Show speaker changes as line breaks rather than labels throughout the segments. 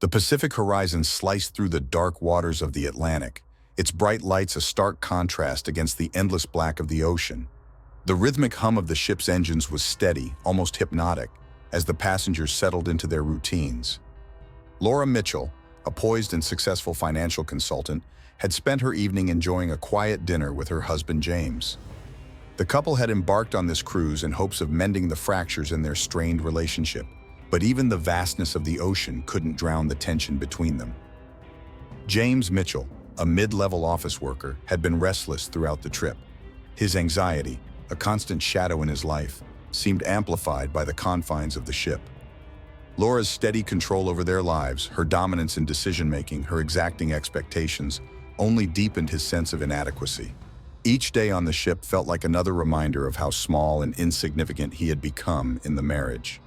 The Pacific horizon sliced through the dark waters of the Atlantic, its bright lights a stark contrast against the endless black of the ocean. The rhythmic hum of the ship's engines was steady, almost hypnotic, as the passengers settled into their routines. Laura Mitchell, a poised and successful financial consultant, had spent her evening enjoying a quiet dinner with her husband James. The couple had embarked on this cruise in hopes of mending the fractures in their strained relationship, but even the vastness of the ocean couldn't drown the tension between them. James Mitchell, a mid-level office worker, had been restless throughout the trip. His anxiety, a constant shadow in his life, seemed amplified by the confines of the ship. Laura's steady control over their lives, her dominance in decision-making, her exacting expectations, only deepened his sense of inadequacy. Each day on the ship felt like another reminder of how small and insignificant he had become in the marriage.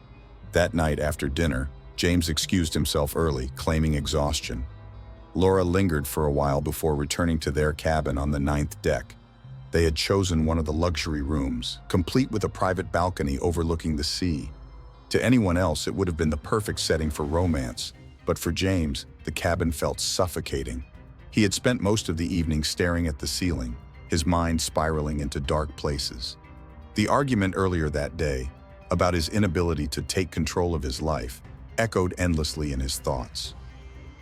That night after dinner, James excused himself early, claiming exhaustion. Laura lingered for a while before returning to their cabin on the 9th deck. They had chosen one of the luxury rooms, complete with a private balcony overlooking the sea. To anyone else, it would have been the perfect setting for romance, but for James, the cabin felt suffocating. He had spent most of the evening staring at the ceiling, his mind spiraling into dark places. The argument earlier that day, about his inability to take control of his life, echoed endlessly in his thoughts.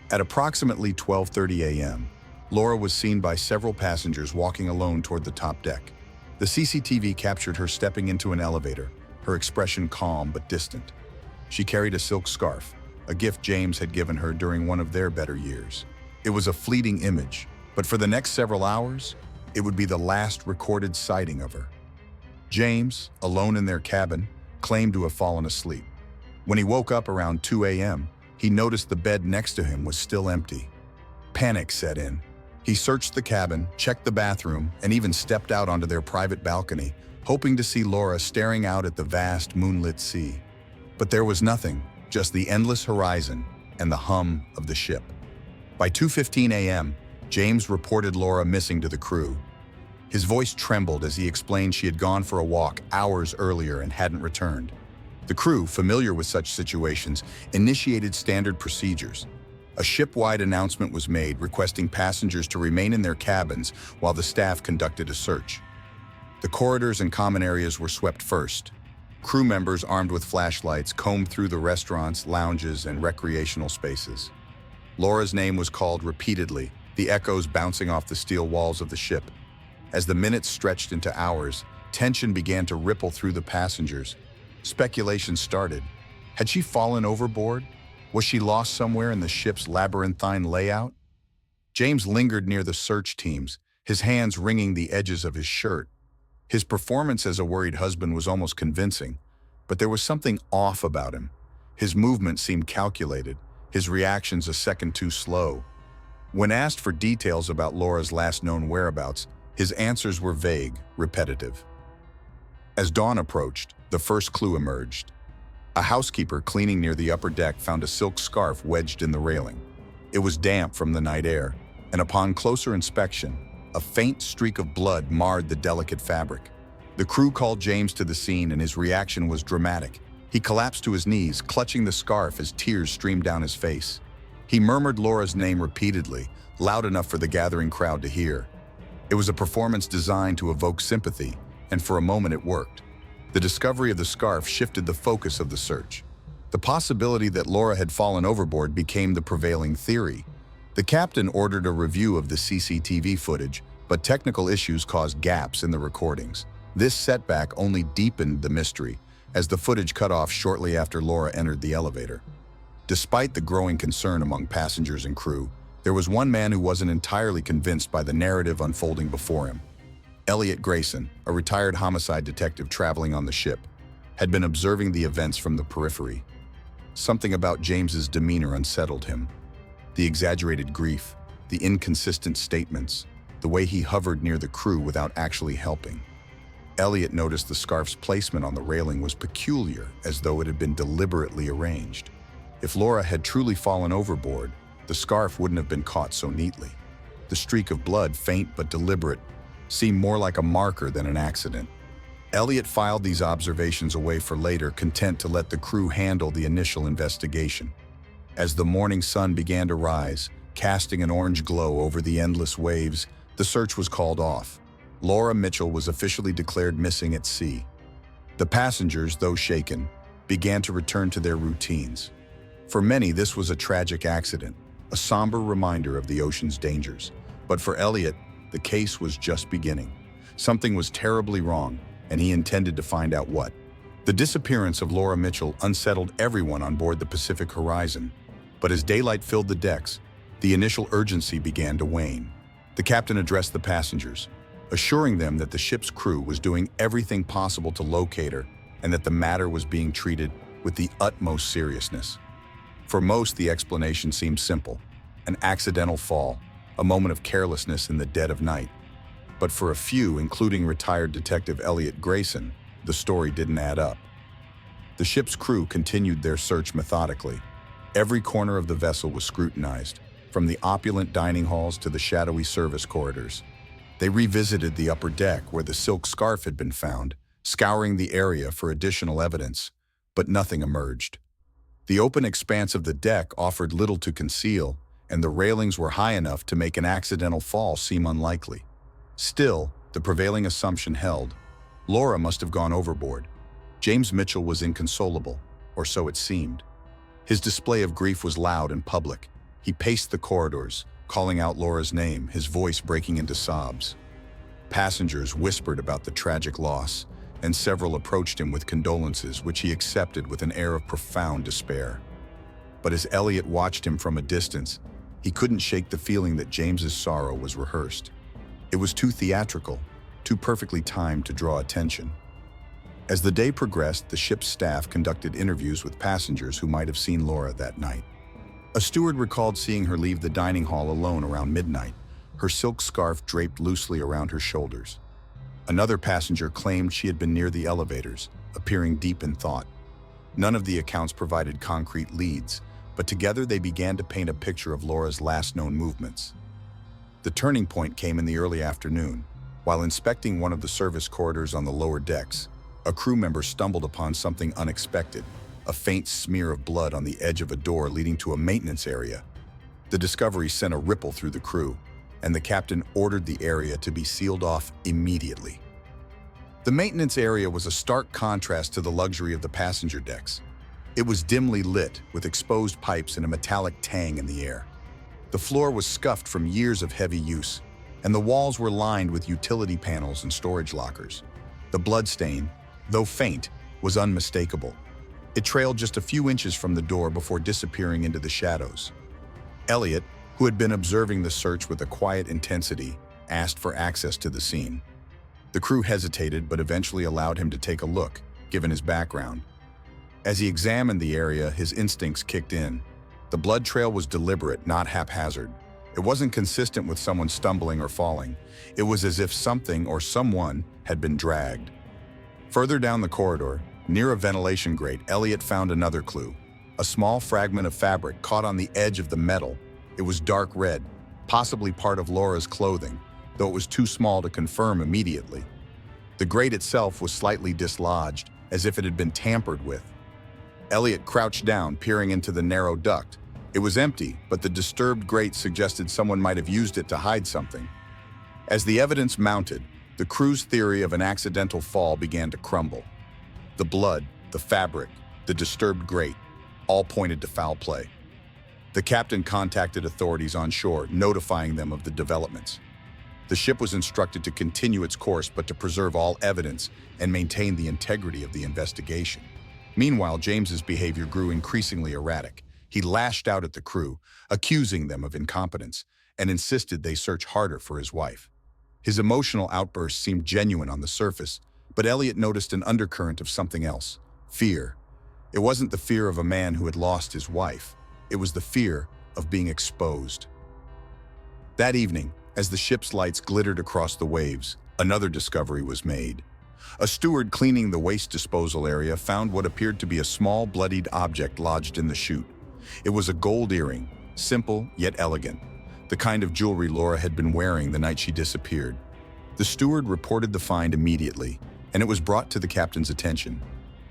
At approximately 12:30 a.m., Laura was seen by several passengers walking alone toward the top deck. The CCTV captured her stepping into an elevator, her expression calm but distant. She carried a silk scarf, a gift James had given her during one of their better years. It was a fleeting image, but for the next several hours, it would be the last recorded sighting of her. James, alone in their cabin, claimed to have fallen asleep. When he woke up around 2 a.m., he noticed the bed next to him was still empty. Panic set in. He searched the cabin, checked the bathroom, and even stepped out onto their private balcony, hoping to see Laura staring out at the vast moonlit sea. But there was nothing, just the endless horizon and the hum of the ship. By 2:15 a.m., James reported Laura missing to the crew. His voice trembled as he explained she had gone for a walk hours earlier and hadn't returned. The crew, familiar with such situations, initiated standard procedures. A ship-wide announcement was made requesting passengers to remain in their cabins while the staff conducted a search. The corridors and common areas were swept first. Crew members armed with flashlights combed through the restaurants, lounges, and recreational spaces. Laura's name was called repeatedly, the echoes bouncing off the steel walls of the ship. As the minutes stretched into hours, tension began to ripple through the passengers. Speculation started. Had she fallen overboard? Was she lost somewhere in the ship's labyrinthine layout? James lingered near the search teams, his hands wringing the edges of his shirt. His performance as a worried husband was almost convincing, but there was something off about him. His movement seemed calculated, his reactions a second too slow. When asked for details about Laura's last known whereabouts, his answers were vague, repetitive. As dawn approached, the first clue emerged. A housekeeper cleaning near the upper deck found a silk scarf wedged in the railing. It was damp from the night air, and upon closer inspection, a faint streak of blood marred the delicate fabric. The crew called James to the scene, and his reaction was dramatic. He collapsed to his knees, clutching the scarf as tears streamed down his face. He murmured Laura's name repeatedly, loud enough for the gathering crowd to hear. It was a performance designed to evoke sympathy, and for a moment it worked. The discovery of the scarf shifted the focus of the search. The possibility that Laura had fallen overboard became the prevailing theory. The captain ordered a review of the CCTV footage, but technical issues caused gaps in the recordings. This setback only deepened the mystery, as the footage cut off shortly after Laura entered the elevator. Despite the growing concern among passengers and crew, there was one man who wasn't entirely convinced by the narrative unfolding before him. Elliot Grayson, a retired homicide detective traveling on the ship, had been observing the events from the periphery. Something about James's demeanor unsettled him. The exaggerated grief, the inconsistent statements, the way he hovered near the crew without actually helping. Elliot noticed the scarf's placement on the railing was peculiar, as though it had been deliberately arranged. If Laura had truly fallen overboard, the scarf wouldn't have been caught so neatly. The streak of blood, faint but deliberate, seemed more like a marker than an accident. Elliot filed these observations away for later, content to let the crew handle the initial investigation. As the morning sun began to rise, casting an orange glow over the endless waves, the search was called off. Laura Mitchell was officially declared missing at sea. The passengers, though shaken, began to return to their routines. For many, this was a tragic accident, a somber reminder of the ocean's dangers. But for Elliot, the case was just beginning. Something was terribly wrong, and he intended to find out what. The disappearance of Laura Mitchell unsettled everyone on board the Pacific Horizon. But as daylight filled the decks, the initial urgency began to wane. The captain addressed the passengers, assuring them that the ship's crew was doing everything possible to locate her and that the matter was being treated with the utmost seriousness. For most, the explanation seemed simple: an accidental fall, a moment of carelessness in the dead of night. But for a few, including retired Detective Elliot Grayson, the story didn't add up. The ship's crew continued their search methodically. Every corner of the vessel was scrutinized, from the opulent dining halls to the shadowy service corridors. They revisited the upper deck where the silk scarf had been found, scouring the area for additional evidence, but nothing emerged. The open expanse of the deck offered little to conceal, and the railings were high enough to make an accidental fall seem unlikely. Still, the prevailing assumption held. Laura must have gone overboard. James Mitchell was inconsolable, or so it seemed. His display of grief was loud and public. He paced the corridors, calling out Laura's name, his voice breaking into sobs. Passengers whispered about the tragic loss, and several approached him with condolences, which he accepted with an air of profound despair. But as Elliot watched him from a distance, he couldn't shake the feeling that James's sorrow was rehearsed. It was too theatrical, too perfectly timed to draw attention. As the day progressed, the ship's staff conducted interviews with passengers who might have seen Laura that night. A steward recalled seeing her leave the dining hall alone around midnight, her silk scarf draped loosely around her shoulders. Another passenger claimed she had been near the elevators, appearing deep in thought. None of the accounts provided concrete leads, but together they began to paint a picture of Laura's last known movements. The turning point came in the early afternoon. While inspecting one of the service corridors on the lower decks, a crew member stumbled upon something unexpected: a faint smear of blood on the edge of a door leading to a maintenance area. The discovery sent a ripple through the crew, and the captain ordered the area to be sealed off immediately. The maintenance area was a stark contrast to the luxury of the passenger decks. It was dimly lit, with exposed pipes and a metallic tang in the air. The floor was scuffed from years of heavy use, and the walls were lined with utility panels and storage lockers. The bloodstain, though faint, was unmistakable. It trailed just a few inches from the door before disappearing into the shadows. Elliot, who had been observing the search with a quiet intensity, asked for access to the scene. The crew hesitated but eventually allowed him to take a look, given his background. As he examined the area, his instincts kicked in. The blood trail was deliberate, not haphazard. It wasn't consistent with someone stumbling or falling. It was as if something or someone had been dragged. Further down the corridor, near a ventilation grate, Elliot found another clue: a small fragment of fabric caught on the edge of the metal. It was dark red, possibly part of Laura's clothing, though it was too small to confirm immediately. The grate itself was slightly dislodged, as if it had been tampered with. Elliot crouched down, peering into the narrow duct. It was empty, but the disturbed grate suggested someone might have used it to hide something. As the evidence mounted, the crew's theory of an accidental fall began to crumble. The blood, the fabric, the disturbed grate, all pointed to foul play. The captain contacted authorities on shore, notifying them of the developments. The ship was instructed to continue its course, but to preserve all evidence and maintain the integrity of the investigation. Meanwhile, James's behavior grew increasingly erratic. He lashed out at the crew, accusing them of incompetence, and insisted they search harder for his wife. His emotional outbursts seemed genuine on the surface, but Elliot noticed an undercurrent of something else: fear. It wasn't the fear of a man who had lost his wife. It was the fear of being exposed. That evening, as the ship's lights glittered across the waves, another discovery was made. A steward cleaning the waste disposal area found what appeared to be a small, bloodied object lodged in the chute. It was a gold earring, simple yet elegant, the kind of jewelry Laura had been wearing the night she disappeared. The steward reported the find immediately, and it was brought to the captain's attention.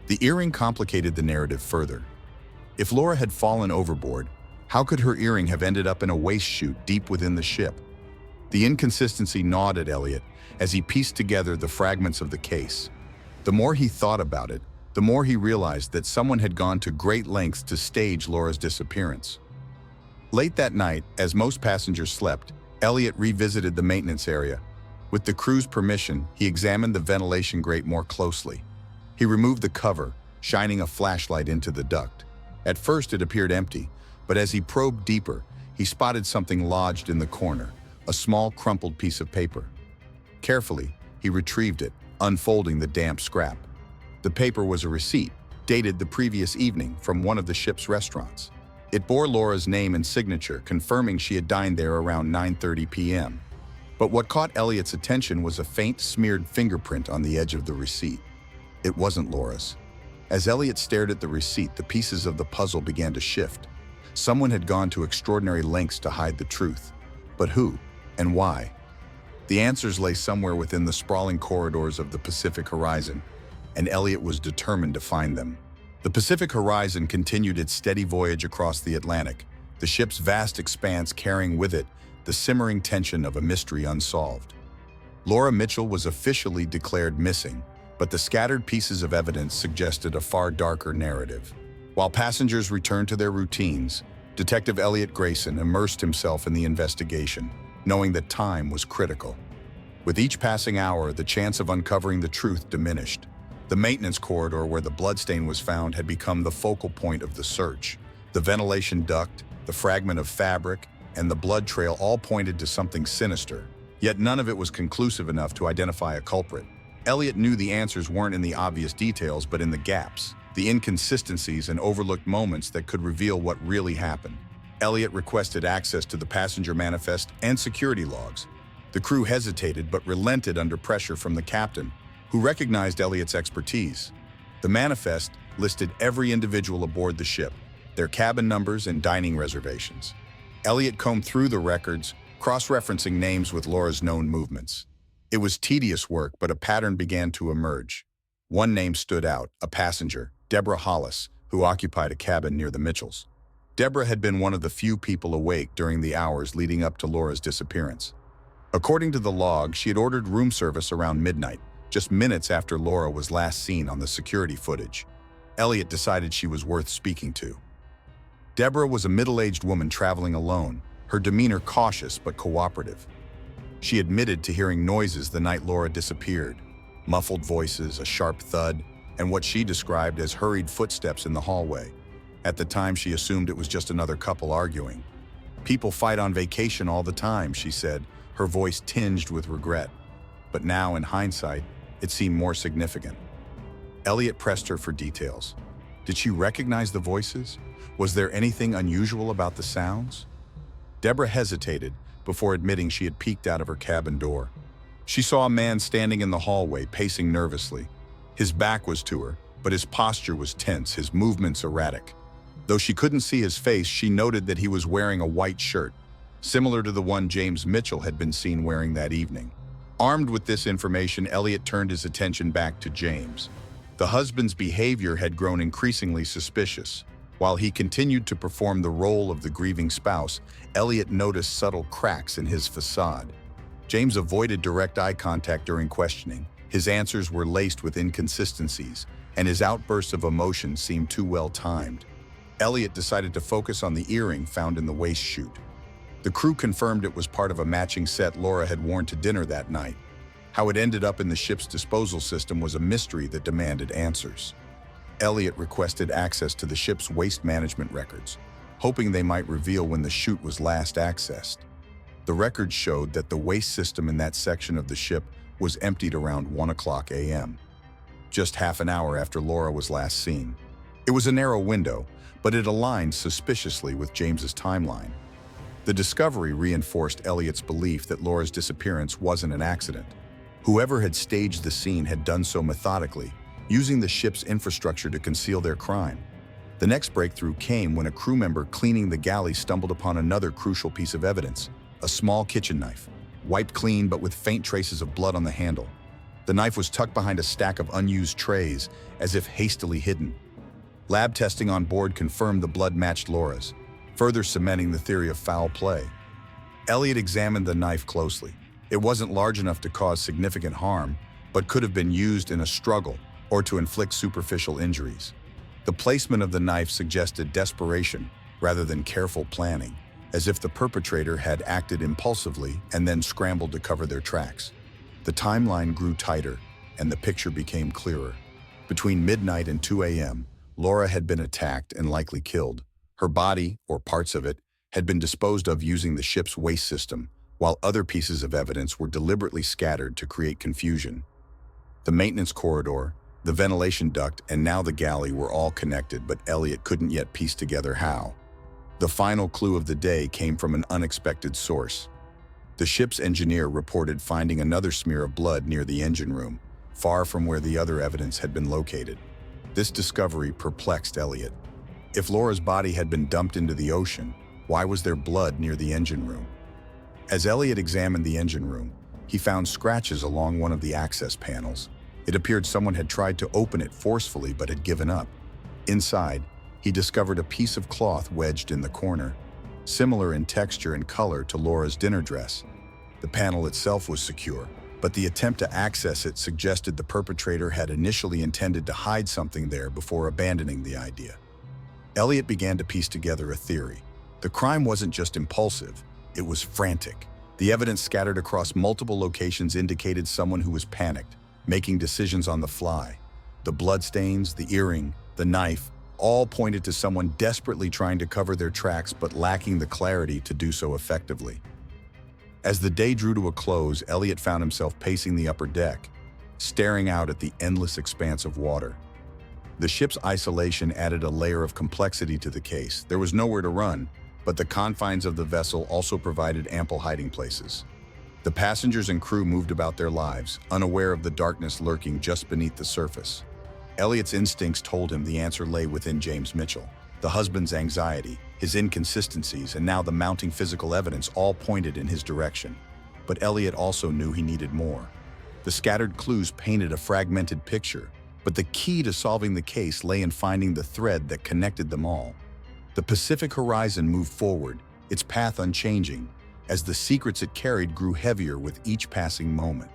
The earring complicated the narrative further. If Laura had fallen overboard, how could her earring have ended up in a waste chute deep within the ship? The inconsistency gnawed at Elliot as he pieced together the fragments of the case. The more he thought about it, the more he realized that someone had gone to great lengths to stage Laura's disappearance. Late that night, as most passengers slept, Elliot revisited the maintenance area. With the crew's permission, he examined the ventilation grate more closely. He removed the cover, shining a flashlight into the duct. At first, it appeared empty, but as he probed deeper, he spotted something lodged in the corner, a small crumpled piece of paper. Carefully, he retrieved it, unfolding the damp scrap. The paper was a receipt, dated the previous evening from one of the ship's restaurants. It bore Laura's name and signature, confirming she had dined there around 9:30 p.m. But what caught Elliot's attention was a faint, smeared fingerprint on the edge of the receipt. It wasn't Laura's. As Elliot stared at the receipt, the pieces of the puzzle began to shift. Someone had gone to extraordinary lengths to hide the truth. But who and why? The answers lay somewhere within the sprawling corridors of the Pacific Horizon, and Elliot was determined to find them. The Pacific Horizon continued its steady voyage across the Atlantic, the ship's vast expanse carrying with it the simmering tension of a mystery unsolved. Laura Mitchell was officially declared missing, but the scattered pieces of evidence suggested a far darker narrative. While passengers returned to their routines, Detective Elliot Grayson immersed himself in the investigation, knowing that time was critical. With each passing hour, the chance of uncovering the truth diminished. The maintenance corridor where the bloodstain was found had become the focal point of the search. The ventilation duct, the fragment of fabric, and the blood trail all pointed to something sinister, yet none of it was conclusive enough to identify a culprit. Elliot knew the answers weren't in the obvious details, but in the gaps, the inconsistencies and overlooked moments that could reveal what really happened. Elliot requested access to the passenger manifest and security logs. The crew hesitated but relented under pressure from the captain, who recognized Elliot's expertise. The manifest listed every individual aboard the ship, their cabin numbers and dining reservations. Elliot combed through the records, cross-referencing names with Laura's known movements. It was tedious work, but a pattern began to emerge. One name stood out, a passenger, Deborah Hollis, who occupied a cabin near the Mitchells. Deborah had been one of the few people awake during the hours leading up to Laura's disappearance. According to the log, she had ordered room service around midnight, just minutes after Laura was last seen on the security footage. Elliot decided she was worth speaking to. Deborah was a middle-aged woman traveling alone, her demeanor cautious but cooperative. She admitted to hearing noises the night Laura disappeared, muffled voices, a sharp thud, and what she described as hurried footsteps in the hallway. At the time, she assumed it was just another couple arguing. "People fight on vacation all the time," she said, her voice tinged with regret. But now, in hindsight, it seemed more significant. Elliot pressed her for details. Did she recognize the voices? Was there anything unusual about the sounds? Deborah hesitated before admitting she had peeked out of her cabin door. She saw a man standing in the hallway, pacing nervously. His back was to her, but his posture was tense, his movements erratic. Though she couldn't see his face, she noted that he was wearing a white shirt, similar to the one James Mitchell had been seen wearing that evening. Armed with this information, Elliot turned his attention back to James. The husband's behavior had grown increasingly suspicious. While he continued to perform the role of the grieving spouse, Elliot noticed subtle cracks in his facade. James avoided direct eye contact during questioning. His answers were laced with inconsistencies, and his outbursts of emotion seemed too well timed. Elliot decided to focus on the earring found in the waste chute. The crew confirmed it was part of a matching set Laura had worn to dinner that night. How it ended up in the ship's disposal system was a mystery that demanded answers. Elliot requested access to the ship's waste management records, hoping they might reveal when the chute was last accessed. The records showed that the waste system in that section of the ship was emptied around 1 a.m., just half an hour after Laura was last seen. It was a narrow window, but it aligned suspiciously with James's timeline. The discovery reinforced Elliot's belief that Laura's disappearance wasn't an accident. Whoever had staged the scene had done so methodically, using the ship's infrastructure to conceal their crime. The next breakthrough came when a crew member cleaning the galley stumbled upon another crucial piece of evidence, a small kitchen knife, wiped clean but with faint traces of blood on the handle. The knife was tucked behind a stack of unused trays, as if hastily hidden. Lab testing on board confirmed the blood matched Laura's, further cementing the theory of foul play. Elliot examined the knife closely. It wasn't large enough to cause significant harm, but could have been used in a struggle or to inflict superficial injuries. The placement of the knife suggested desperation rather than careful planning, as if the perpetrator had acted impulsively and then scrambled to cover their tracks. The timeline grew tighter, and the picture became clearer. Between midnight and 2 a.m., Laura had been attacked and likely killed. Her body, or parts of it, had been disposed of using the ship's waste system, while other pieces of evidence were deliberately scattered to create confusion. The maintenance corridor, the ventilation duct, and now the galley were all connected, but Elliot couldn't yet piece together how. The final clue of the day came from an unexpected source. The ship's engineer reported finding another smear of blood near the engine room, far from where the other evidence had been located. This discovery perplexed Elliot. If Laura's body had been dumped into the ocean, why was there blood near the engine room? As Elliot examined the engine room, he found scratches along one of the access panels. It appeared someone had tried to open it forcefully but had given up. Inside, he discovered a piece of cloth wedged in the corner, similar in texture and color to Laura's dinner dress. The panel itself was secure, but the attempt to access it suggested the perpetrator had initially intended to hide something there before abandoning the idea. Elliot began to piece together a theory. The crime wasn't just impulsive, it was frantic. The evidence scattered across multiple locations indicated someone who was panicked, making decisions on the fly. The bloodstains, the earring, the knife, all pointed to someone desperately trying to cover their tracks but lacking the clarity to do so effectively. As the day drew to a close, Elliot found himself pacing the upper deck, staring out at the endless expanse of water. The ship's isolation added a layer of complexity to the case. There was nowhere to run, but the confines of the vessel also provided ample hiding places. The passengers and crew moved about their lives, unaware of the darkness lurking just beneath the surface. Elliot's instincts told him the answer lay within James Mitchell. The husband's anxiety, his inconsistencies, and now the mounting physical evidence all pointed in his direction. But Elliot also knew he needed more. The scattered clues painted a fragmented picture, but the key to solving the case lay in finding the thread that connected them all. The Pacific horizon moved forward, its path unchanging, as the secrets it carried grew heavier with each passing moment.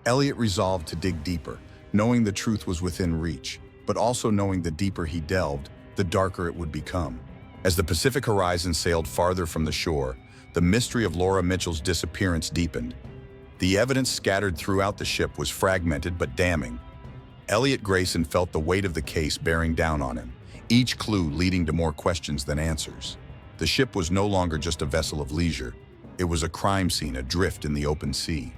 Elliot resolved to dig deeper, knowing the truth was within reach, but also knowing the deeper he delved, the darker it would become. As the Pacific horizon sailed farther from the shore, the mystery of Laura Mitchell's disappearance deepened. The evidence scattered throughout the ship was fragmented but damning. Elliot Grayson felt the weight of the case bearing down on him, each clue leading to more questions than answers. The ship was no longer just a vessel of leisure. It was a crime scene adrift in the open sea.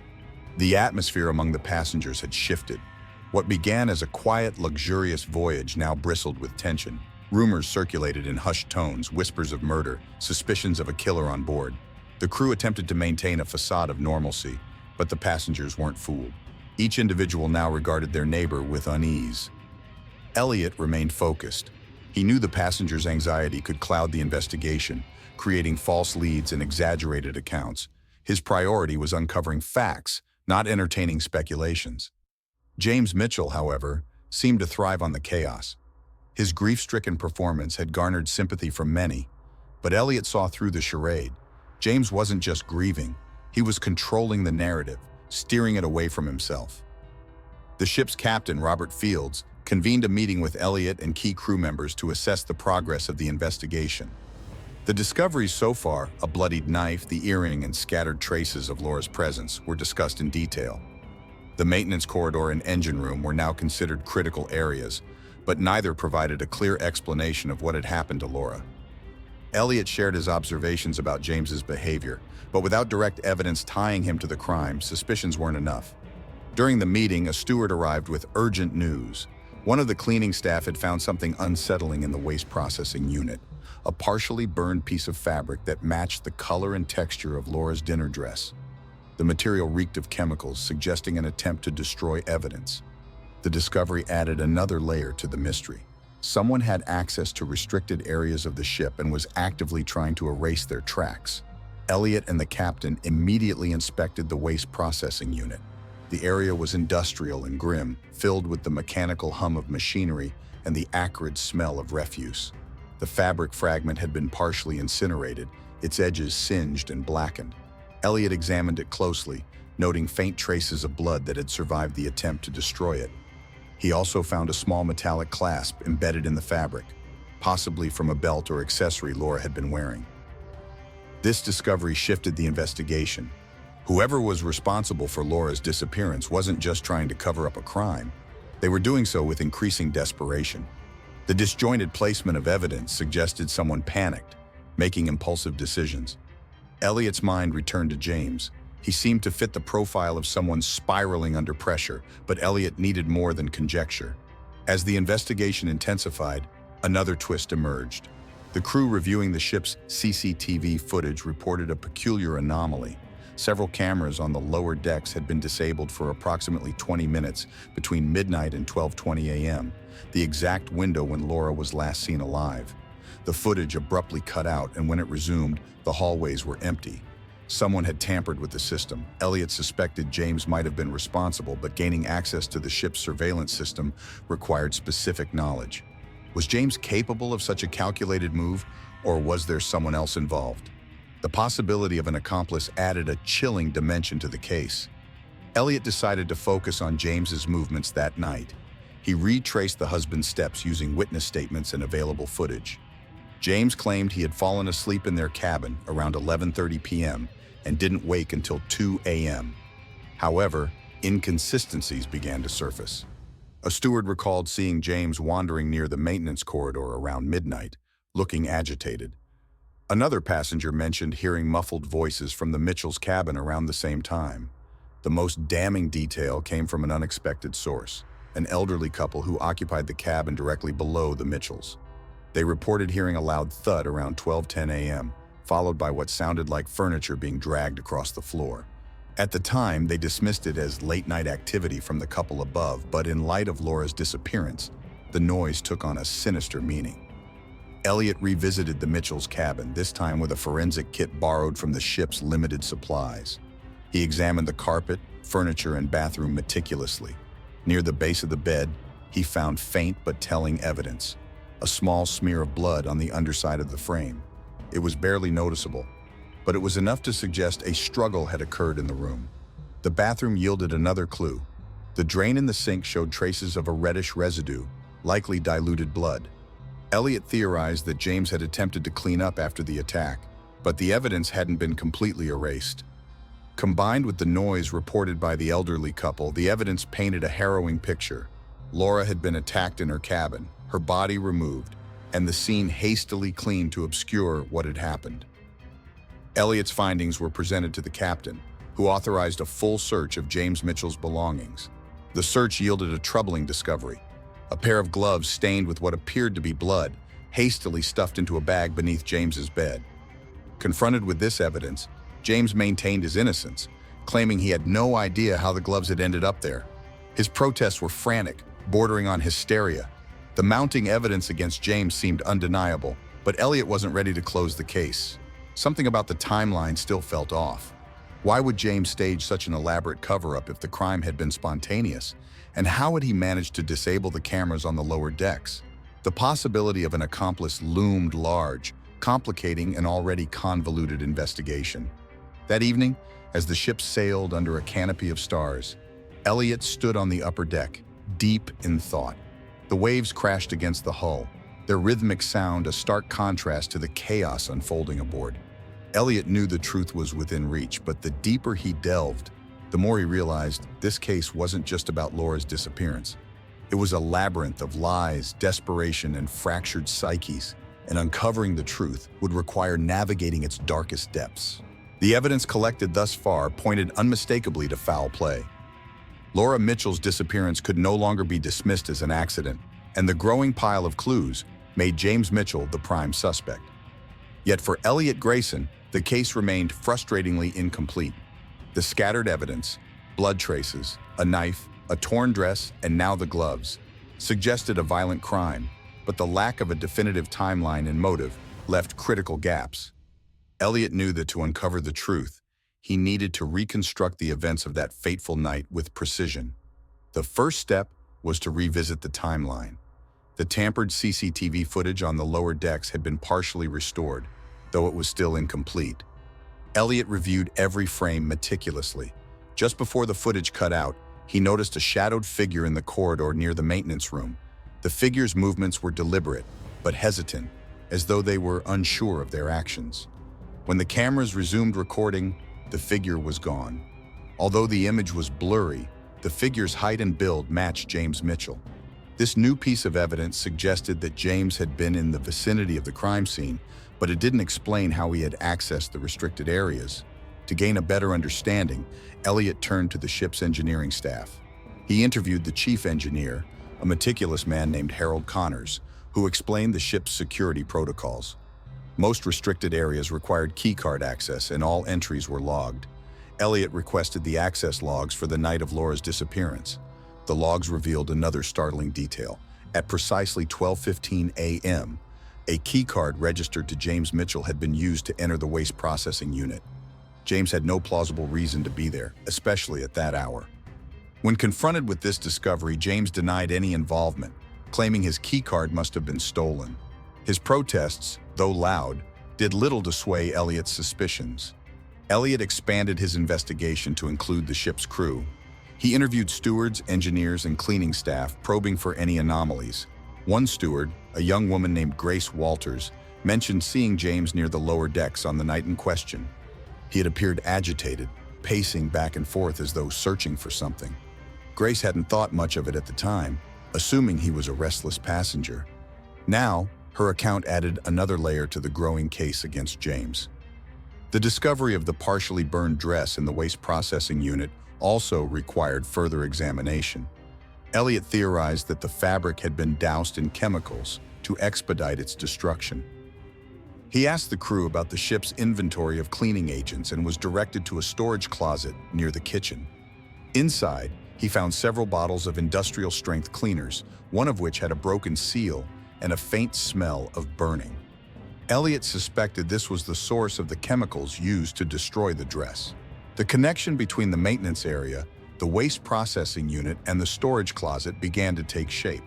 The atmosphere among the passengers had shifted. What began as a quiet, luxurious voyage now bristled with tension. Rumors circulated in hushed tones, whispers of murder, suspicions of a killer on board. The crew attempted to maintain a facade of normalcy, but the passengers weren't fooled. Each individual now regarded their neighbor with unease. Elliot remained focused. He knew the passengers' anxiety could cloud the investigation, creating false leads and exaggerated accounts. His priority was uncovering facts, not entertaining speculations. James Mitchell, however, seemed to thrive on the chaos. His grief-stricken performance had garnered sympathy from many, but Elliot saw through the charade. James wasn't just grieving, he was controlling the narrative, steering it away from himself. The ship's captain, Robert Fields, convened a meeting with Elliot and key crew members to assess the progress of the investigation. The discoveries so far, a bloodied knife, the earring, and scattered traces of Laura's presence, were discussed in detail. The maintenance corridor and engine room were now considered critical areas, but neither provided a clear explanation of what had happened to Laura. Elliot shared his observations about James's behavior, but without direct evidence tying him to the crime, suspicions weren't enough. During the meeting, a steward arrived with urgent news. One of the cleaning staff had found something unsettling in the waste processing unit, a partially burned piece of fabric that matched the color and texture of Laura's dinner dress. The material reeked of chemicals, suggesting an attempt to destroy evidence. The discovery added another layer to the mystery. Someone had access to restricted areas of the ship and was actively trying to erase their tracks. Elliot and the captain immediately inspected the waste processing unit. The area was industrial and grim, filled with the mechanical hum of machinery and the acrid smell of refuse. The fabric fragment had been partially incinerated, its edges singed and blackened. Elliot examined it closely, noting faint traces of blood that had survived the attempt to destroy it. He also found a small metallic clasp embedded in the fabric, possibly from a belt or accessory Laura had been wearing. This discovery shifted the investigation. Whoever was responsible for Laura's disappearance wasn't just trying to cover up a crime. They were doing so with increasing desperation. The disjointed placement of evidence suggested someone panicked, making impulsive decisions. Elliot's mind returned to James. He seemed to fit the profile of someone spiraling under pressure, but Elliot needed more than conjecture. As the investigation intensified, another twist emerged. The crew reviewing the ship's CCTV footage reported a peculiar anomaly. Several cameras on the lower decks had been disabled for approximately 20 minutes between midnight and 12:20 a.m., the exact window when Laura was last seen alive. The footage abruptly cut out, and when it resumed, the hallways were empty. Someone had tampered with the system. Elliot suspected James might have been responsible, but gaining access to the ship's surveillance system required specific knowledge. Was James capable of such a calculated move, or was there someone else involved? The possibility of an accomplice added a chilling dimension to the case. Elliot decided to focus on James's movements that night. He retraced the husband's steps using witness statements and available footage. James claimed he had fallen asleep in their cabin around 11:30 p.m. and didn't wake until 2 a.m. However, inconsistencies began to surface. A steward recalled seeing James wandering near the maintenance corridor around midnight, looking agitated. Another passenger mentioned hearing muffled voices from the Mitchells' cabin around the same time. The most damning detail came from an unexpected source, an elderly couple who occupied the cabin directly below the Mitchells. They reported hearing a loud thud around 12:10 a.m., followed by what sounded like furniture being dragged across the floor. At the time, they dismissed it as late-night activity from the couple above, but in light of Laura's disappearance, the noise took on a sinister meaning. Elliot revisited the Mitchells' cabin, this time with a forensic kit borrowed from the ship's limited supplies. He examined the carpet, furniture, and bathroom meticulously. Near the base of the bed, he found faint but telling evidence: a small smear of blood on the underside of the frame. It was barely noticeable, but it was enough to suggest a struggle had occurred in the room. The bathroom yielded another clue. The drain in the sink showed traces of a reddish residue, likely diluted blood. Elliot theorized that James had attempted to clean up after the attack, but the evidence hadn't been completely erased. Combined with the noise reported by the elderly couple, the evidence painted a harrowing picture. Laura had been attacked in her cabin, her body removed, and the scene hastily cleaned to obscure what had happened. Elliot's findings were presented to the captain, who authorized a full search of James Mitchell's belongings. The search yielded a troubling discovery: a pair of gloves stained with what appeared to be blood, hastily stuffed into a bag beneath James's bed. Confronted with this evidence, James maintained his innocence, claiming he had no idea how the gloves had ended up there. His protests were frantic, bordering on hysteria. The mounting evidence against James seemed undeniable, but Elliot wasn't ready to close the case. Something about the timeline still felt off. Why would James stage such an elaborate cover-up if the crime had been spontaneous? And how had he managed to disable the cameras on the lower decks? The possibility of an accomplice loomed large, complicating an already convoluted investigation. That evening, as the ship sailed under a canopy of stars, Elliot stood on the upper deck, deep in thought. The waves crashed against the hull, their rhythmic sound a stark contrast to the chaos unfolding aboard. Elliot knew the truth was within reach, but the deeper he delved, the more he realized this case wasn't just about Laura's disappearance. It was a labyrinth of lies, desperation, and fractured psyches, and uncovering the truth would require navigating its darkest depths. The evidence collected thus far pointed unmistakably to foul play. Laura Mitchell's disappearance could no longer be dismissed as an accident, and the growing pile of clues made James Mitchell the prime suspect. Yet for Elliot Grayson, the case remained frustratingly incomplete. The scattered evidence, blood traces, a knife, a torn dress, and now the gloves, suggested a violent crime, but the lack of a definitive timeline and motive left critical gaps. Elliot knew that to uncover the truth, he needed to reconstruct the events of that fateful night with precision. The first step was to revisit the timeline. The tampered CCTV footage on the lower decks had been partially restored, though it was still incomplete. Elliot reviewed every frame meticulously. Just before the footage cut out, he noticed a shadowed figure in the corridor near the maintenance room. The figure's movements were deliberate, but hesitant, as though they were unsure of their actions. When the cameras resumed recording, the figure was gone. Although the image was blurry, the figure's height and build matched James Mitchell. This new piece of evidence suggested that James had been in the vicinity of the crime scene, but it didn't explain how he had accessed the restricted areas. To gain a better understanding, Elliot turned to the ship's engineering staff. He interviewed the chief engineer, a meticulous man named Harold Connors, who explained the ship's security protocols. Most restricted areas required keycard access, and all entries were logged. Elliot requested the access logs for the night of Laura's disappearance. The logs revealed another startling detail. At precisely 12:15 a.m., a keycard registered to James Mitchell had been used to enter the waste processing unit. James had no plausible reason to be there, especially at that hour. When confronted with this discovery, James denied any involvement, claiming his keycard must have been stolen. His protests, though loud, did little to sway Elliot's suspicions. Elliot expanded his investigation to include the ship's crew. He interviewed stewards, engineers, and cleaning staff, probing for any anomalies. One steward, a young woman named Grace Walters, mentioned seeing James near the lower decks on the night in question. He had appeared agitated, pacing back and forth as though searching for something. Grace hadn't thought much of it at the time, assuming he was a restless passenger. Now, her account added another layer to the growing case against James. The discovery of the partially burned dress in the waste processing unit also required further examination. Elliot theorized that the fabric had been doused in chemicals to expedite its destruction. He asked the crew about the ship's inventory of cleaning agents and was directed to a storage closet near the kitchen. Inside, he found several bottles of industrial-strength cleaners, one of which had a broken seal and a faint smell of burning. Elliot suspected this was the source of the chemicals used to destroy the dress. The connection between the maintenance area, the waste processing unit, and the storage closet began to take shape.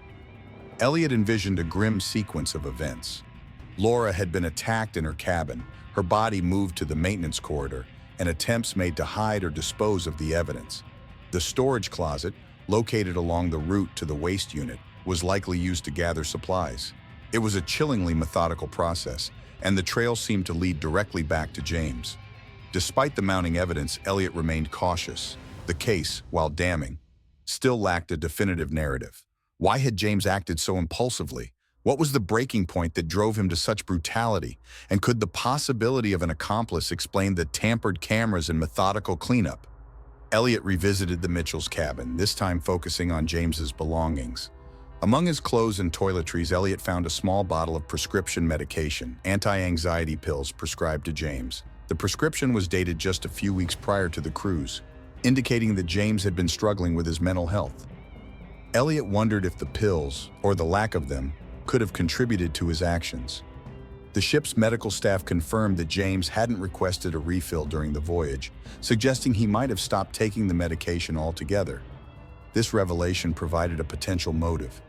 Elliot envisioned a grim sequence of events. Laura had been attacked in her cabin, her body moved to the maintenance corridor, and attempts made to hide or dispose of the evidence. The storage closet, located along the route to the waste unit, was likely used to gather supplies. It was a chillingly methodical process, and the trail seemed to lead directly back to James. Despite the mounting evidence, Elliot remained cautious. The case, while damning, still lacked a definitive narrative. Why had James acted so impulsively? What was the breaking point that drove him to such brutality? And could the possibility of an accomplice explain the tampered cameras and methodical cleanup? Elliot revisited the Mitchell's cabin, this time focusing on James's belongings. Among his clothes and toiletries, Elliot found a small bottle of prescription medication, anti-anxiety pills prescribed to James. The prescription was dated just a few weeks prior to the cruise, indicating that James had been struggling with his mental health. Elliot wondered if the pills, or the lack of them, could have contributed to his actions. The ship's medical staff confirmed that James hadn't requested a refill during the voyage, suggesting he might have stopped taking the medication altogether. This revelation provided a potential motive.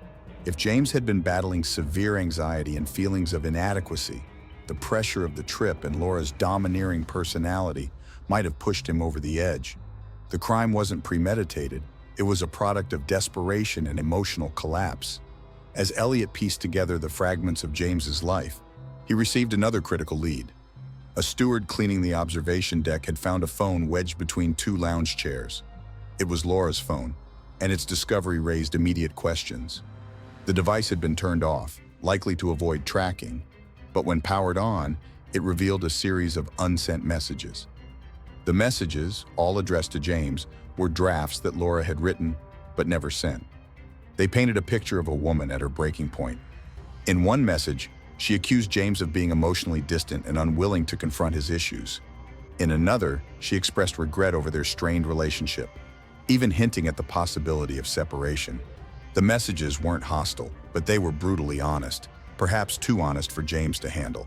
If James had been battling severe anxiety and feelings of inadequacy, the pressure of the trip and Laura's domineering personality might have pushed him over the edge. The crime wasn't premeditated, it was a product of desperation and emotional collapse. As Elliot pieced together the fragments of James's life, he received another critical lead. A steward cleaning the observation deck had found a phone wedged between two lounge chairs. It was Laura's phone, and its discovery raised immediate questions. The device had been turned off, likely to avoid tracking, but when powered on, it revealed a series of unsent messages. The messages, all addressed to James, were drafts that Laura had written but never sent. They painted a picture of a woman at her breaking point. In one message, she accused James of being emotionally distant and unwilling to confront his issues. In another, she expressed regret over their strained relationship, even hinting at the possibility of separation. The messages weren't hostile, but they were brutally honest, perhaps too honest for James to handle.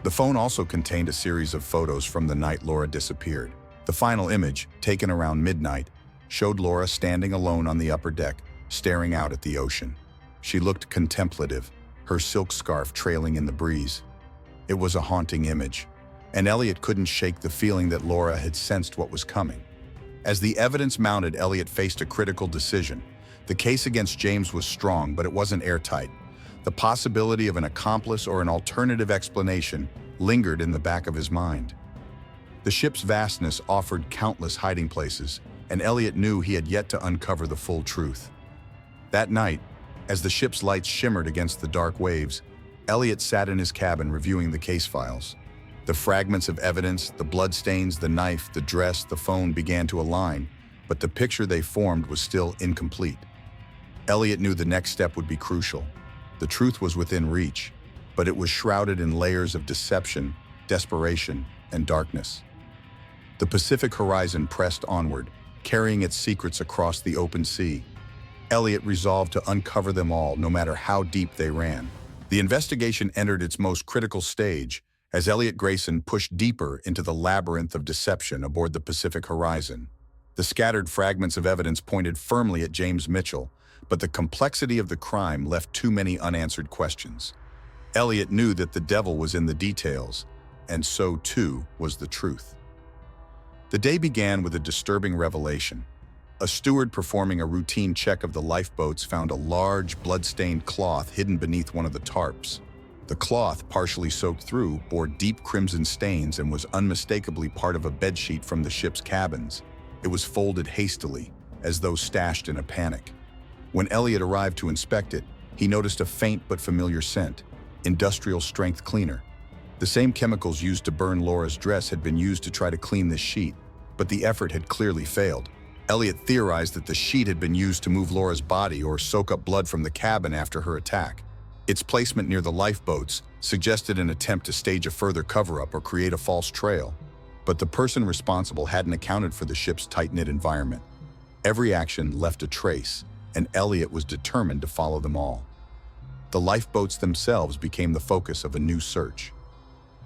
The phone also contained a series of photos from the night Laura disappeared. The final image, taken around midnight, showed Laura standing alone on the upper deck, staring out at the ocean. She looked contemplative, her silk scarf trailing in the breeze. It was a haunting image, and Elliot couldn't shake the feeling that Laura had sensed what was coming. As the evidence mounted, Elliot faced a critical decision. The case against James was strong, but it wasn't airtight. The possibility of an accomplice or an alternative explanation lingered in the back of his mind. The ship's vastness offered countless hiding places, and Elliot knew he had yet to uncover the full truth. That night, as the ship's lights shimmered against the dark waves, Elliot sat in his cabin reviewing the case files. The fragments of evidence, the bloodstains, the knife, the dress, the phone began to align, but the picture they formed was still incomplete. Elliot knew the next step would be crucial. The truth was within reach, but it was shrouded in layers of deception, desperation, and darkness. The Pacific horizon pressed onward, carrying its secrets across the open sea. Elliot resolved to uncover them all, no matter how deep they ran. The investigation entered its most critical stage as Elliot Grayson pushed deeper into the labyrinth of deception aboard the Pacific horizon. The scattered fragments of evidence pointed firmly at James Mitchell, but the complexity of the crime left too many unanswered questions. Elliot knew that the devil was in the details, and so too was the truth. The day began with a disturbing revelation. A steward performing a routine check of the lifeboats found a large, blood-stained cloth hidden beneath one of the tarps. The cloth, partially soaked through, bore deep crimson stains and was unmistakably part of a bedsheet from the ship's cabins. It was folded hastily, as though stashed in a panic. When Elliot arrived to inspect it, he noticed a faint but familiar scent, industrial-strength cleaner. The same chemicals used to burn Laura's dress had been used to try to clean this sheet, but the effort had clearly failed. Elliot theorized that the sheet had been used to move Laura's body or soak up blood from the cabin after her attack. Its placement near the lifeboats suggested an attempt to stage a further cover-up or create a false trail. But the person responsible hadn't accounted for the ship's tight-knit environment. Every action left a trace, and Elliot was determined to follow them all. The lifeboats themselves became the focus of a new search.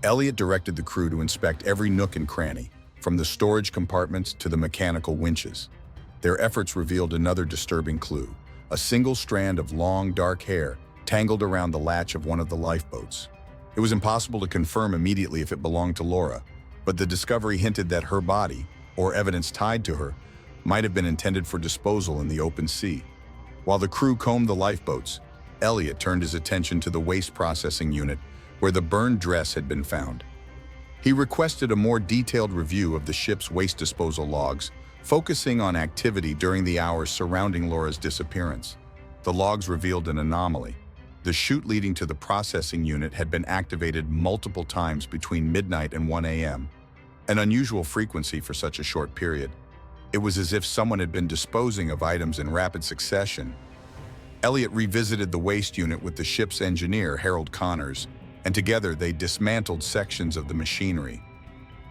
Elliot directed the crew to inspect every nook and cranny, from the storage compartments to the mechanical winches. Their efforts revealed another disturbing clue: a single strand of long, dark hair tangled around the latch of one of the lifeboats. It was impossible to confirm immediately if it belonged to Laura, but the discovery hinted that her body, or evidence tied to her, might have been intended for disposal in the open sea. While the crew combed the lifeboats, Elliot turned his attention to the waste processing unit where the burned dress had been found. He requested a more detailed review of the ship's waste disposal logs, focusing on activity during the hours surrounding Laura's disappearance. The logs revealed an anomaly. The chute leading to the processing unit had been activated multiple times between midnight and 1 a.m., an unusual frequency for such a short period. It was as if someone had been disposing of items in rapid succession. Elliot revisited the waste unit with the ship's engineer, Harold Connors, and together they dismantled sections of the machinery.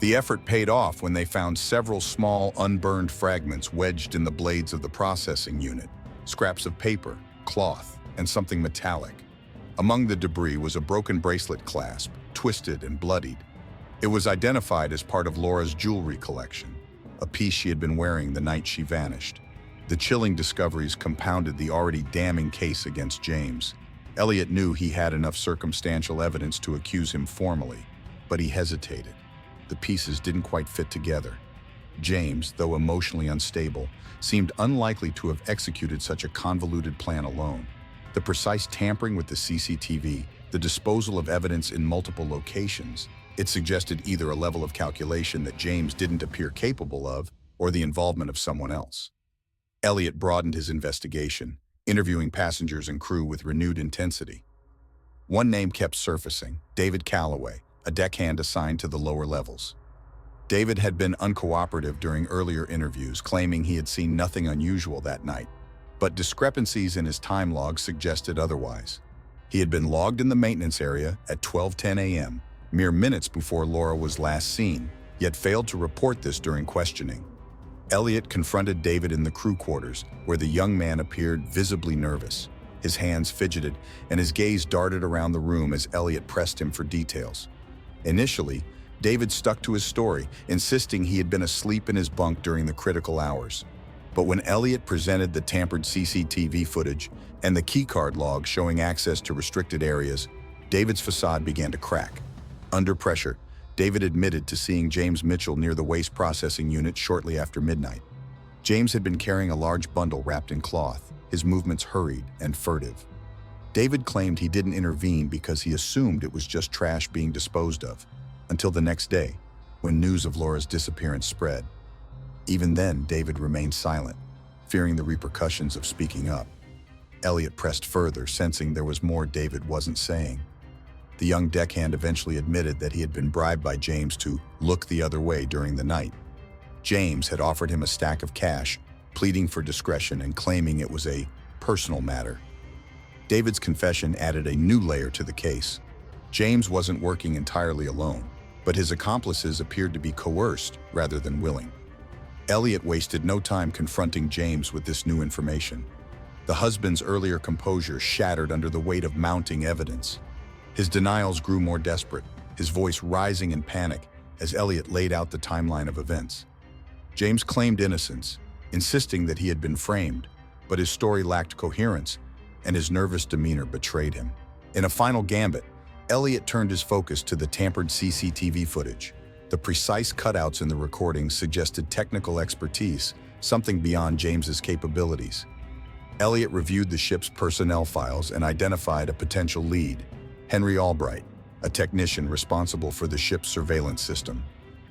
The effort paid off when they found several small, unburned fragments wedged in the blades of the processing unit, scraps of paper, cloth, and something metallic. Among the debris was a broken bracelet clasp, twisted and bloodied. It was identified as part of Laura's jewelry collection, a piece she had been wearing the night she vanished. The chilling discoveries compounded the already damning case against James. Elliot knew he had enough circumstantial evidence to accuse him formally, but he hesitated. The pieces didn't quite fit together. James, though emotionally unstable, seemed unlikely to have executed such a convoluted plan alone. The precise tampering with the CCTV, the disposal of evidence in multiple locations, it suggested either a level of calculation that James didn't appear capable of, or the involvement of someone else. Elliot broadened his investigation, interviewing passengers and crew with renewed intensity. One name kept surfacing: David Calloway, a deckhand assigned to the lower levels. David had been uncooperative during earlier interviews, claiming he had seen nothing unusual that night, but discrepancies in his time log suggested otherwise. He had been logged in the maintenance area at 12:10 a.m., mere minutes before Laura was last seen, yet failed to report this during questioning. Elliot confronted David in the crew quarters, where the young man appeared visibly nervous. His hands fidgeted, and his gaze darted around the room as Elliot pressed him for details. Initially, David stuck to his story, insisting he had been asleep in his bunk during the critical hours. But when Elliot presented the tampered CCTV footage and the keycard log showing access to restricted areas, David's facade began to crack. Under pressure, David admitted to seeing James Mitchell near the waste processing unit shortly after midnight. James had been carrying a large bundle wrapped in cloth, his movements hurried and furtive. David claimed he didn't intervene because he assumed it was just trash being disposed of, until the next day, when news of Laura's disappearance spread. Even then, David remained silent, fearing the repercussions of speaking up. Elliot pressed further, sensing there was more David wasn't saying. The young deckhand eventually admitted that he had been bribed by James to look the other way during the night. James had offered him a stack of cash, pleading for discretion and claiming it was a personal matter. David's confession added a new layer to the case. James wasn't working entirely alone, but his accomplices appeared to be coerced rather than willing. Elliot wasted no time confronting James with this new information. The husband's earlier composure shattered under the weight of mounting evidence. His denials grew more desperate, his voice rising in panic as Elliot laid out the timeline of events. James claimed innocence, insisting that he had been framed, but his story lacked coherence, and his nervous demeanor betrayed him. In a final gambit, Elliot turned his focus to the tampered CCTV footage. The precise cutouts in the recordings suggested technical expertise, something beyond James's capabilities. Elliot reviewed the ship's personnel files and identified a potential lead, Henry Albright, a technician responsible for the ship's surveillance system.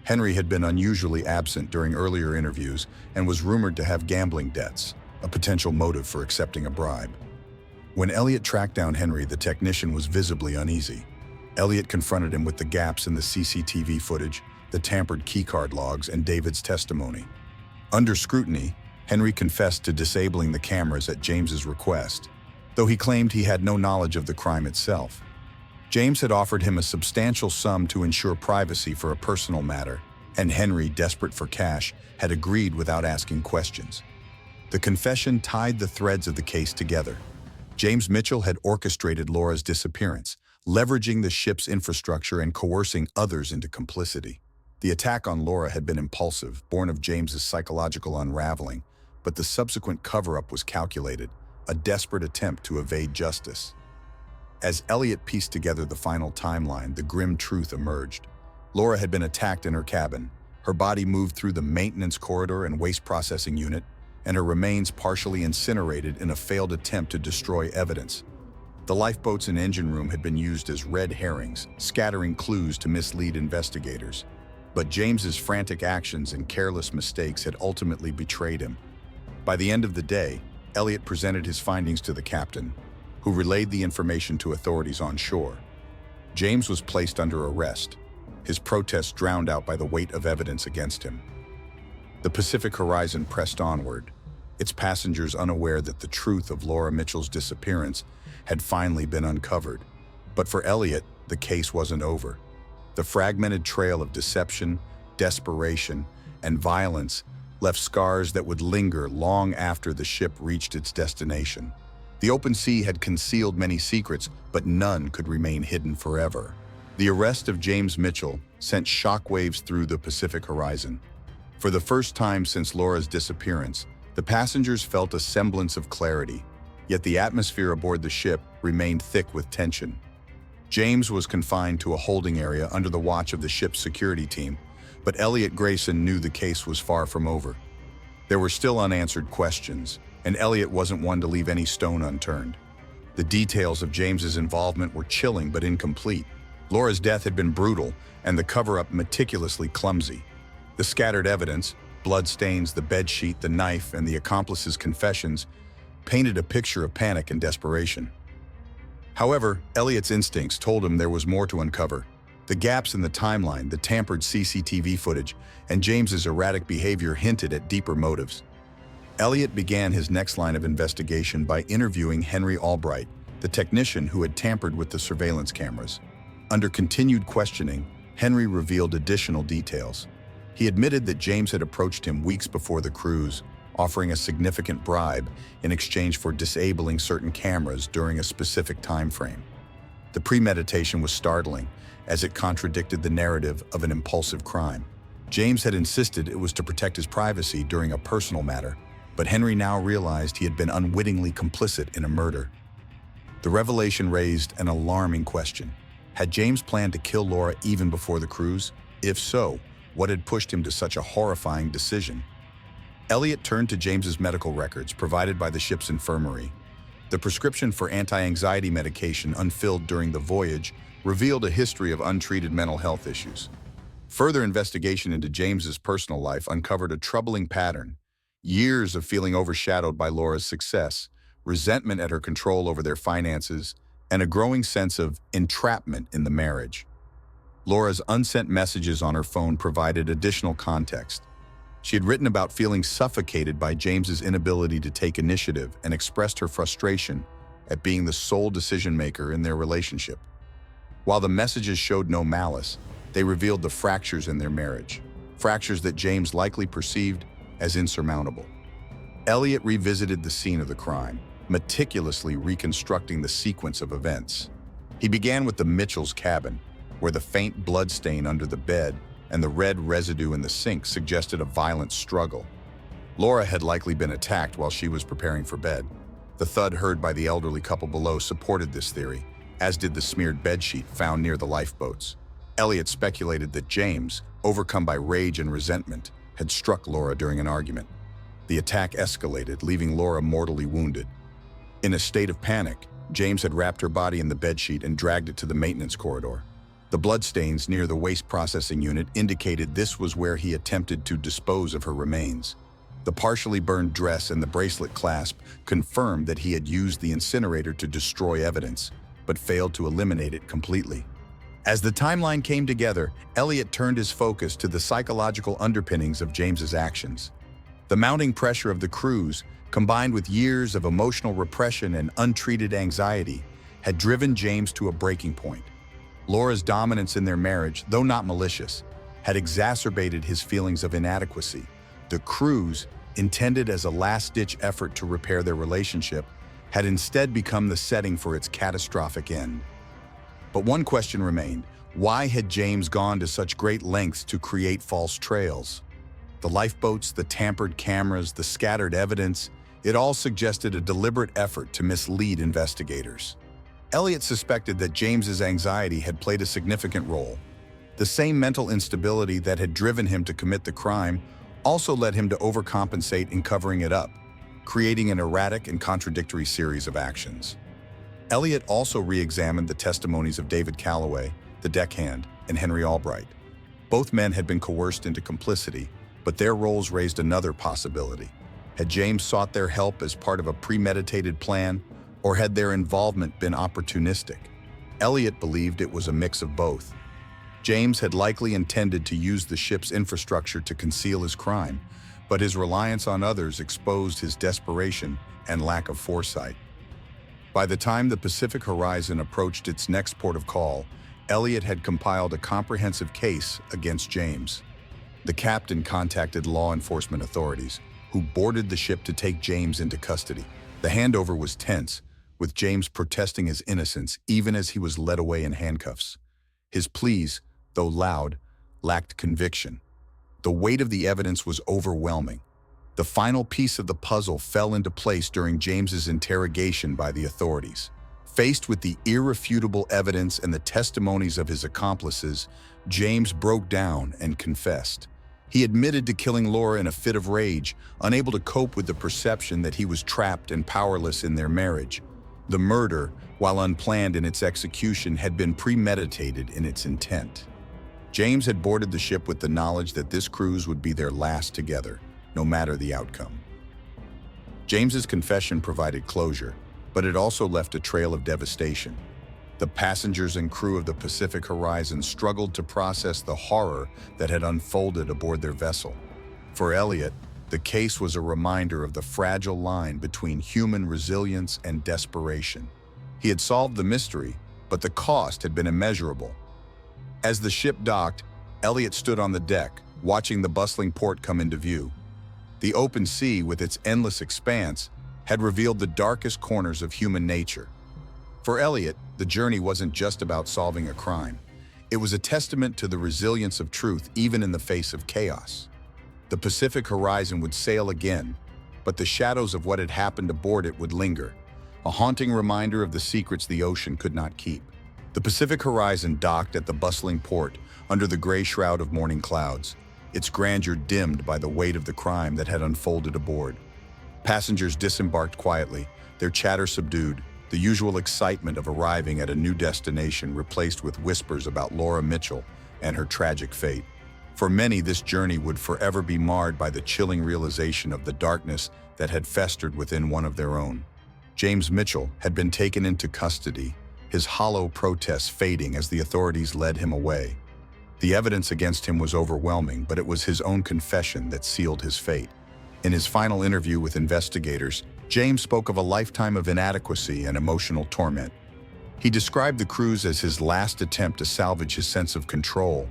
Henry had been unusually absent during earlier interviews and was rumored to have gambling debts, a potential motive for accepting a bribe. When Elliot tracked down Henry, the technician was visibly uneasy. Elliot confronted him with the gaps in the CCTV footage, the tampered keycard logs, and David's testimony. Under scrutiny, Henry confessed to disabling the cameras at James's request, though he claimed he had no knowledge of the crime itself. James had offered him a substantial sum to ensure privacy for a personal matter, and Henry, desperate for cash, had agreed without asking questions. The confession tied the threads of the case together. James Mitchell had orchestrated Laura's disappearance, leveraging the ship's infrastructure and coercing others into complicity. The attack on Laura had been impulsive, born of James's psychological unraveling, but the subsequent cover-up was calculated, a desperate attempt to evade justice. As Elliot pieced together the final timeline, the grim truth emerged. Laura had been attacked in her cabin. Her body moved through the maintenance corridor and waste processing unit, and her remains partially incinerated in a failed attempt to destroy evidence. The lifeboats and engine room had been used as red herrings, scattering clues to mislead investigators. But James's frantic actions and careless mistakes had ultimately betrayed him. By the end of the day, Elliot presented his findings to the captain, who relayed the information to authorities on shore. James was placed under arrest, his protests drowned out by the weight of evidence against him. The Pacific Horizon pressed onward, its passengers unaware that the truth of Laura Mitchell's disappearance had finally been uncovered. But for Elliot, the case wasn't over. The fragmented trail of deception, desperation, and violence left scars that would linger long after the ship reached its destination. The open sea had concealed many secrets, but none could remain hidden forever. The arrest of James Mitchell sent shockwaves through the Pacific Horizon. For the first time since Laura's disappearance, the passengers felt a semblance of clarity, yet the atmosphere aboard the ship remained thick with tension. James was confined to a holding area under the watch of the ship's security team, but Elliot Grayson knew the case was far from over. There were still unanswered questions, and Elliot wasn't one to leave any stone unturned. The details of James's involvement were chilling but incomplete. Laura's death had been brutal, and the cover-up meticulously clumsy. The scattered evidence, bloodstains, the bedsheet, the knife, and the accomplice's confessions painted a picture of panic and desperation. However, Elliot's instincts told him there was more to uncover. The gaps in the timeline, the tampered CCTV footage, and James's erratic behavior hinted at deeper motives. Elliot began his next line of investigation by interviewing Henry Albright, the technician who had tampered with the surveillance cameras. Under continued questioning, Henry revealed additional details. He admitted that James had approached him weeks before the cruise, offering a significant bribe in exchange for disabling certain cameras during a specific time frame. The premeditation was startling, as it contradicted the narrative of an impulsive crime. James had insisted it was to protect his privacy during a personal matter, but Henry now realized he had been unwittingly complicit in a murder. The revelation raised an alarming question. Had James planned to kill Laura even before the cruise? If so, what had pushed him to such a horrifying decision? Elliot turned to James's medical records provided by the ship's infirmary. The prescription for anti-anxiety medication unfilled during the voyage revealed a history of untreated mental health issues. Further investigation into James's personal life uncovered a troubling pattern: years of feeling overshadowed by Laura's success, resentment at her control over their finances, and a growing sense of entrapment in the marriage. Laura's unsent messages on her phone provided additional context. She had written about feeling suffocated by James's inability to take initiative and expressed her frustration at being the sole decision-maker in their relationship. While the messages showed no malice, they revealed the fractures in their marriage, fractures that James likely perceived as insurmountable. Elliot revisited the scene of the crime, meticulously reconstructing the sequence of events. He began with the Mitchell's cabin, where the faint blood stain under the bed and the red residue in the sink suggested a violent struggle. Laura had likely been attacked while she was preparing for bed. The thud heard by the elderly couple below supported this theory, as did the smeared bedsheet found near the lifeboats. Elliot speculated that James, overcome by rage and resentment, had struck Laura during an argument. The attack escalated, leaving Laura mortally wounded. In a state of panic, James had wrapped her body in the bedsheet and dragged it to the maintenance corridor. The bloodstains near the waste processing unit indicated this was where he attempted to dispose of her remains. The partially burned dress and the bracelet clasp confirmed that he had used the incinerator to destroy evidence, but failed to eliminate it completely. As the timeline came together, Elliot turned his focus to the psychological underpinnings of James's actions. The mounting pressure of the cruise, combined with years of emotional repression and untreated anxiety, had driven James to a breaking point. Laura's dominance in their marriage, though not malicious, had exacerbated his feelings of inadequacy. The cruise, intended as a last-ditch effort to repair their relationship, had instead become the setting for its catastrophic end. But one question remained: why had James gone to such great lengths to create false trails? The lifeboats, the tampered cameras, the scattered evidence, it all suggested a deliberate effort to mislead investigators. Elliot suspected that James's anxiety had played a significant role. The same mental instability that had driven him to commit the crime also led him to overcompensate in covering it up, creating an erratic and contradictory series of actions. Elliot also re-examined the testimonies of David Calloway, the deckhand, and Henry Albright. Both men had been coerced into complicity, but their roles raised another possibility. Had James sought their help as part of a premeditated plan, or had their involvement been opportunistic? Elliot believed it was a mix of both. James had likely intended to use the ship's infrastructure to conceal his crime, but his reliance on others exposed his desperation and lack of foresight. By the time the Pacific Horizon approached its next port of call, Elliot had compiled a comprehensive case against James. The captain contacted law enforcement authorities, who boarded the ship to take James into custody. The handover was tense, with James protesting his innocence even as he was led away in handcuffs. His pleas, though loud, lacked conviction. The weight of the evidence was overwhelming. The final piece of the puzzle fell into place during James's interrogation by the authorities. Faced with the irrefutable evidence and the testimonies of his accomplices, James broke down and confessed. He admitted to killing Laura in a fit of rage, unable to cope with the perception that he was trapped and powerless in their marriage. The murder, while unplanned in its execution, had been premeditated in its intent. James had boarded the ship with the knowledge that this cruise would be their last together, no matter the outcome. James's confession provided closure, but it also left a trail of devastation. The passengers and crew of the Pacific Horizon struggled to process the horror that had unfolded aboard their vessel. For Elliot, the case was a reminder of the fragile line between human resilience and desperation. He had solved the mystery, but the cost had been immeasurable. As the ship docked, Elliot stood on the deck, watching the bustling port come into view. The open sea, with its endless expanse, had revealed the darkest corners of human nature. For Elliot, the journey wasn't just about solving a crime. It was a testament to the resilience of truth even in the face of chaos. The Pacific Horizon would sail again, but the shadows of what had happened aboard it would linger, a haunting reminder of the secrets the ocean could not keep. The Pacific Horizon docked at the bustling port under the gray shroud of morning clouds, its grandeur dimmed by the weight of the crime that had unfolded aboard. Passengers disembarked quietly, their chatter subdued, the usual excitement of arriving at a new destination replaced with whispers about Laura Mitchell and her tragic fate. For many, this journey would forever be marred by the chilling realization of the darkness that had festered within one of their own. James Mitchell had been taken into custody, his hollow protests fading as the authorities led him away. The evidence against him was overwhelming, but it was his own confession that sealed his fate. In his final interview with investigators, James spoke of a lifetime of inadequacy and emotional torment. He described the cruise as his last attempt to salvage his sense of control,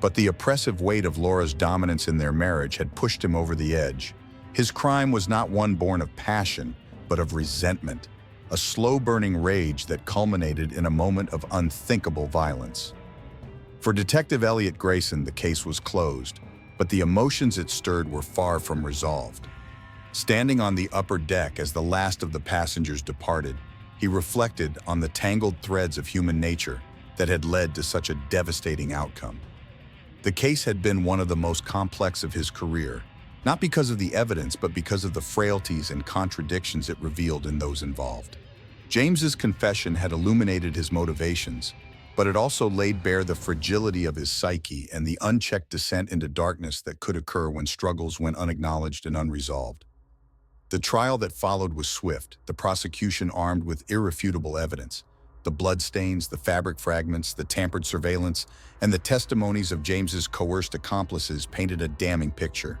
but the oppressive weight of Laura's dominance in their marriage had pushed him over the edge. His crime was not one born of passion, but of resentment, a slow-burning rage that culminated in a moment of unthinkable violence. For Detective Elliot Grayson, the case was closed, but the emotions it stirred were far from resolved. Standing on the upper deck as the last of the passengers departed, he reflected on the tangled threads of human nature that had led to such a devastating outcome. The case had been one of the most complex of his career, not because of the evidence, but because of the frailties and contradictions it revealed in those involved. James's confession had illuminated his motivations, but it also laid bare the fragility of his psyche and the unchecked descent into darkness that could occur when struggles went unacknowledged and unresolved. The trial that followed was swift, the prosecution armed with irrefutable evidence. The bloodstains, the fabric fragments, the tampered surveillance, and the testimonies of James's coerced accomplices painted a damning picture.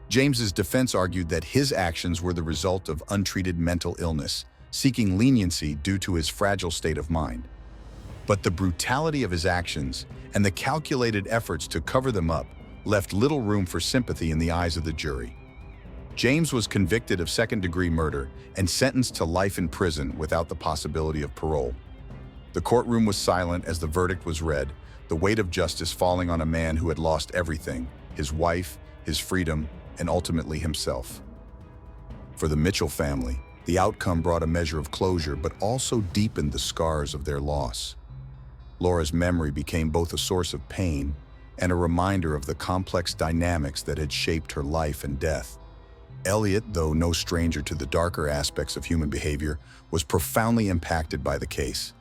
James's defense argued that his actions were the result of untreated mental illness, seeking leniency due to his fragile state of mind. But the brutality of his actions and the calculated efforts to cover them up left little room for sympathy in the eyes of the jury. James was convicted of second-degree murder and sentenced to life in prison without the possibility of parole. The courtroom was silent as the verdict was read, the weight of justice falling on a man who had lost everything: his wife, his freedom, and ultimately himself. For the Mitchell family, the outcome brought a measure of closure, but also deepened the scars of their loss. Laura's memory became both a source of pain and a reminder of the complex dynamics that had shaped her life and death. Elliot, though no stranger to the darker aspects of human behavior, was profoundly impacted by the case.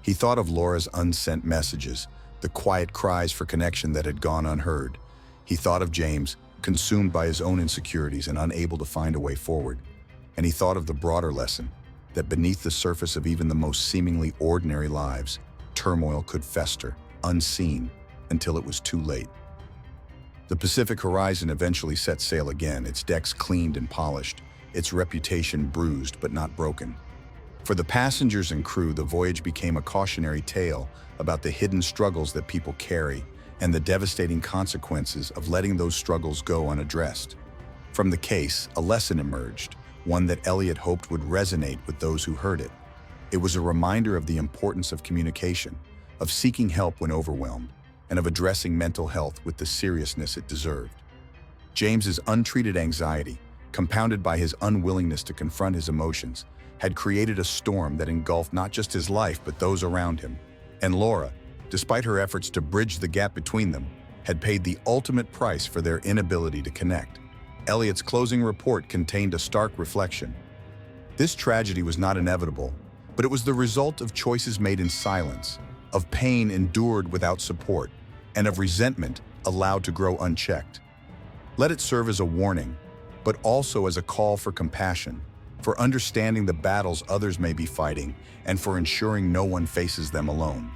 He thought of Laura's unsent messages, the quiet cries for connection that had gone unheard. He thought of James, consumed by his own insecurities and unable to find a way forward. And he thought of the broader lesson, that beneath the surface of even the most seemingly ordinary lives, turmoil could fester, unseen, until it was too late. The Pacific Horizon eventually set sail again, its decks cleaned and polished, its reputation bruised but not broken. For the passengers and crew, the voyage became a cautionary tale about the hidden struggles that people carry and the devastating consequences of letting those struggles go unaddressed. From the case, a lesson emerged, one that Elliot hoped would resonate with those who heard it. It was a reminder of the importance of communication, of seeking help when overwhelmed, and of addressing mental health with the seriousness it deserved. James's untreated anxiety, compounded by his unwillingness to confront his emotions, had created a storm that engulfed not just his life but those around him. And Laura, despite her efforts to bridge the gap between them, had paid the ultimate price for their inability to connect. Elliot's closing report contained a stark reflection. This tragedy was not inevitable, but it was the result of choices made in silence, of pain endured without support, and of resentment allowed to grow unchecked. Let it serve as a warning, but also as a call for compassion, for understanding the battles others may be fighting, and for ensuring no one faces them alone.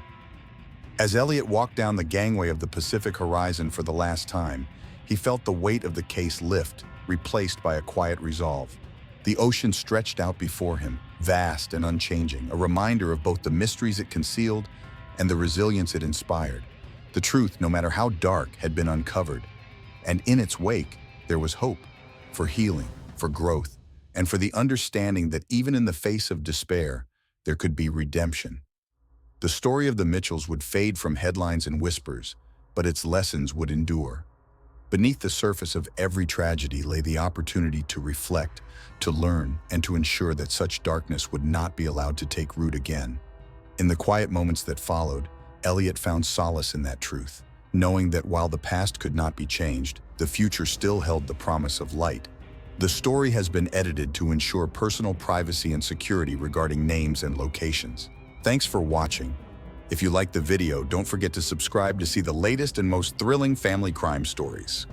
As Elliot walked down the gangway of the Pacific Horizon for the last time, he felt the weight of the case lift, replaced by a quiet resolve. The ocean stretched out before him, vast and unchanging, a reminder of both the mysteries it concealed and the resilience it inspired. The truth, no matter how dark, had been uncovered, and in its wake, there was hope for healing, for growth, and for the understanding that even in the face of despair, there could be redemption. The story of the Mitchells would fade from headlines and whispers, but its lessons would endure. Beneath the surface of every tragedy lay the opportunity to reflect, to learn, and to ensure that such darkness would not be allowed to take root again. In the quiet moments that followed, Elliot found solace in that truth, knowing that while the past could not be changed, the future still held the promise of light. The story has been edited to ensure personal privacy and security regarding names and locations. Thanks for watching. If you liked the video, don't forget to subscribe to see the latest and most thrilling family crime stories.